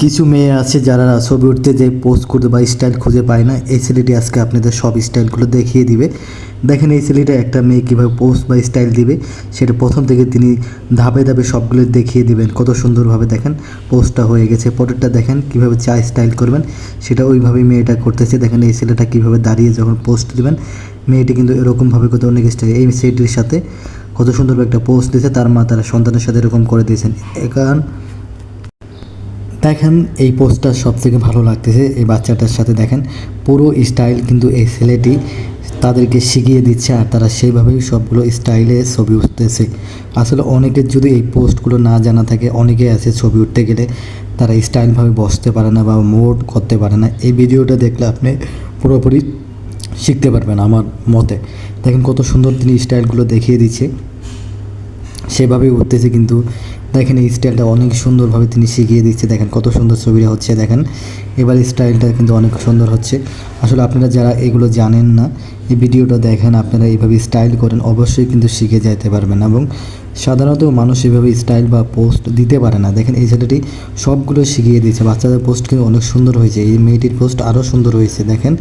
কিছু মেয়ে আছে যারা ছবি উঠতে যে পোস্ট করতে বা স্টাইল খুঁজে পায় না, এই ছেলেটি আজকে আপনাদের সব স্টাইলগুলো দেখিয়ে দিবে। দেখেন এই ছেলেটা একটা মেয়ে কীভাবে পোস্ট বা স্টাইল দিবে সেটা প্রথম থেকে তিনি ধাপে ধাপে সবগুলো দেখিয়ে দিবেন। কত সুন্দরভাবে দেখেন পোস্টটা হয়ে গেছে। পরেরটা দেখেন কীভাবে চা স্টাইল করবেন সেটা ওইভাবেই মেয়েটা করতেছে। দেখেন এই ছেলেটা কীভাবে দাঁড়িয়ে যখন পোস্ট দিবেন, মেয়েটি কিন্তু এরকমভাবে কত অনেক স্টাইল এই ছেলেটির সাথে কত সুন্দরভাবে একটা পোস্ট দিয়েছে। তার মা তার সন্তানের সাথে এরকম করে দিয়েছেন। কারণ দেখেন এই পোস্টটা সবথেকে ভালো লাগতেছে এই বাচ্চাটার সাথে। দেখেন পুরো স্টাইল কিন্তু এই ছেলেটি তাদেরকে শিখিয়ে দিচ্ছে, আর তারা সেইভাবেই সবগুলো স্টাইলে ছবি উঠতেছে। আসলে অনেকের যদি এই পোস্টগুলো না জানা থাকে, অনেকে আছে ছবি উঠতে গেলে তারা স্টাইলভাবে বসতে পারে না বা মোড করতে পারে না। এই ভিডিওটা দেখলে আপনি পুরোপুরি শিখতে পারবেন আমার মতে। দেখেন কত সুন্দর তিনি স্টাইলগুলো দেখিয়ে দিচ্ছে, সেভাবেই উঠতেছে। কিন্তু দেখেন এই স্টাইলটা অনেক সুন্দরভাবে তিনি শিখিয়ে দিচ্ছে। দেখেন কত সুন্দর ছবিটা হচ্ছে। দেখেন এবার স্টাইলটা কিন্তু অনেক সুন্দর হচ্ছে। আসলে আপনারা যারা এগুলো জানেন না, এই ভিডিওটা দেখেন, আপনারা এইভাবে স্টাইল করেন, অবশ্যই কিন্তু শিখে যেতে পারবেন। এবং সাধারণত মানুষ এভাবে স্টাইল বা পোস্ট দিতে পারে না। দেখেন এই ছেলেটি সবগুলো শিখিয়ে দিয়েছে। বাচ্চাদের পোস্ট কিন্তু অনেক সুন্দর হয়েছে। এই মেয়েটির পোস্ট আরও সুন্দর হয়েছে। দেখেন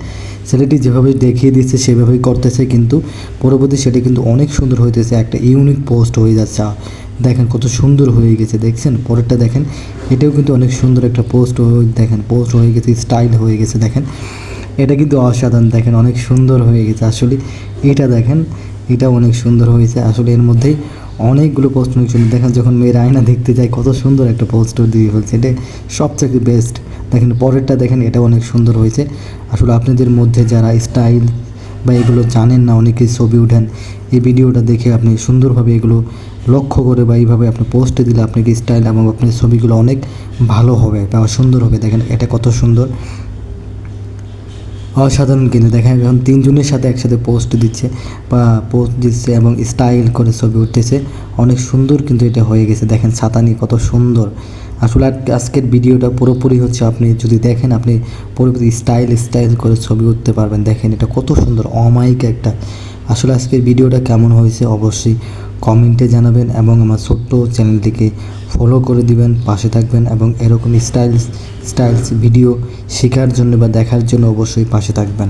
ছেলেটি যেভাবে দেখিয়ে দিচ্ছে সেভাবেই করতেছে, কিন্তু পরবর্তী সেটা কিন্তু অনেক সুন্দর হইতেছে। একটা ইউনিক পোস্ট হয়ে যাচ্ছে। দেখেন কত সুন্দর হয়ে গেছে, দেখছেন। পরেরটা দেখেন, এটাও কিন্তু অনেক সুন্দর একটা পোস্ট দেখেন পোস্ট হয়ে গেছে, স্টাইল হয়ে গেছে। দেখেন এটা কিন্তু অসাধারণ। দেখেন অনেক সুন্দর হয়ে গেছে। আসলে এটা দেখেন, এটা অনেক সুন্দর হয়েছে। আসলে এর মধ্যেই অনেকগুলো পোস্ট অনেক সুন্দর। দেখেন যখন মেয়েরা আয়না দেখতে যায় কত সুন্দর একটা পোস্টও দিয়ে ফেলছে। এটা সবথেকে বেস্ট। দেখেন পরেরটা দেখেন, এটা অনেক সুন্দর হয়েছে। আসলে আপনাদের মধ্যে যারা স্টাইল বা এগুলো জানেন না, অনেকে ছবি উঠেন, এই ভিডিওটা দেখে আপনি সুন্দরভাবে এগুলো লক্ষ্য করে বা এইভাবে আপনি পোস্টে দিলে আপনাকে স্টাইল এবং আপনার ছবিগুলো অনেক ভালো হবে বা সুন্দর হবে। দেখেন এটা কত সুন্দর, অসাধারণ। কিন্তু দেখেন যখন তিনজনের সাথে একসাথে পোস্ট দিচ্ছে বা পোস্ট দিচ্ছে এবং স্টাইল করে ছবি উঠতেছে, অনেক সুন্দর কিন্তু এটা হয়ে গেছে। দেখেন ছাতা নিয়ে কত সুন্দর। আসলে আজকের ভিডিওটা পুরোপুরি হচ্ছে, আপনি যদি দেখেন আপনি পুরোপুরি স্টাইল করে ছবি উঠতে পারবেন। দেখেন এটা কত সুন্দর, অমায়িক একটা। আসলে আজকের ভিডিওটা কেমন হয়েছে অবশ্যই কমেন্টে জানাবেন এবং আমার ছোট্ট চ্যানেলটিকে ফলো করে দিবেন, পাশে থাকবেন এবং এরকম স্টাইলস ভিডিও শেখার জন্য বা দেখার জন্য অবশ্যই পাশে থাকবেন।